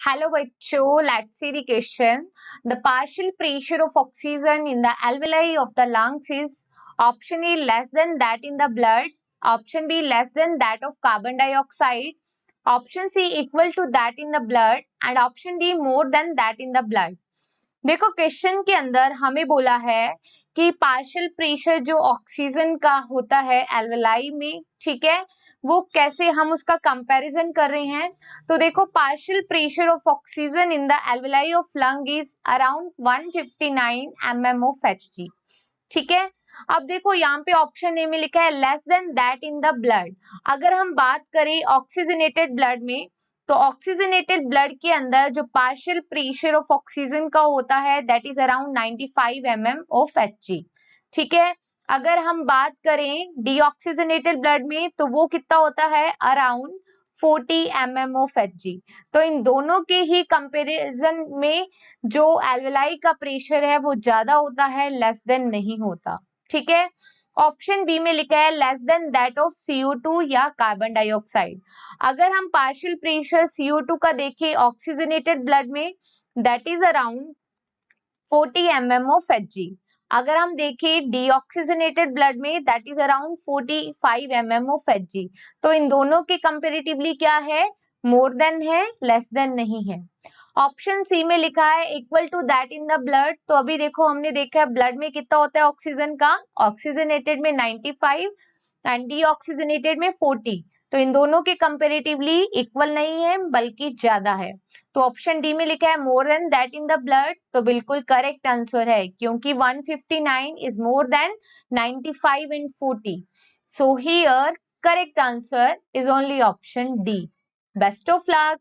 Hello, bachcho. Let's see the question. The partial pressure of oxygen in the alveoli of the lungs is option A less than that in the blood, option B less than that of carbon dioxide, option C equal to that in the blood and option D more than that in the blood. देखो question के अंदर हमें बोला है कि partial pressure जो oxygen का होता है एल्वेलाई में, ठीक है, वो कैसे हम उसका कंपैरिजन कर रहे हैं। तो देखो partial pressure of oxygen in the alveoli of lung is around 159 mm of Hg, ठीक है। अब देखो यहाँ पे ऑप्शन ए में लिखा है less then that in the blood. अगर हम बात करें ऑक्सीजनेटेड ब्लड में, तो ऑक्सीजनेटेड ब्लड के अंदर जो पार्शियल प्रेशर ऑफ ऑक्सीजन का होता है that is around 95 mm of Hg, ठीक है। अगर हम बात करें डीऑक्सीजनेटेड ब्लड में तो वो कितना होता है अराउंड 40 mm ऑफ Hg। तो इन दोनों के ही कंपैरिजन में जो एल्वेलाई का प्रेशर है वो ज्यादा होता है, लेस देन नहीं होता, ठीक है। ऑप्शन बी में लिखा है less then that of CO2 या कार्बन डाइऑक्साइड। अगर हम पार्शियल प्रेशर CO2 का देखें ऑक्सीजनेटेड ब्लड में that is around 40 mm of Hg। अगर हम देखें डीऑक्सीजनेटेड ब्लड में that is around 45 mm of Hg। तो इन दोनों के कंपैरेटिवली क्या है, मोर देन है, लेस देन नहीं है। ऑप्शन सी में लिखा है equal to that in the blood. तो अभी देखो हमने देखा है ब्लड में कितना होता है ऑक्सीजन का, ऑक्सीजनेटेड में 95 एंड डीऑक्सीजनेटेड में 40। तो इन दोनों के कंपैरेटिवली इक्वल नहीं है बल्कि ज्यादा है। तो ऑप्शन डी में लिखा है more then that in the blood, तो बिल्कुल करेक्ट आंसर है क्योंकि 159 is more than 95 and 40। So here correct answer is only option D. Best of luck.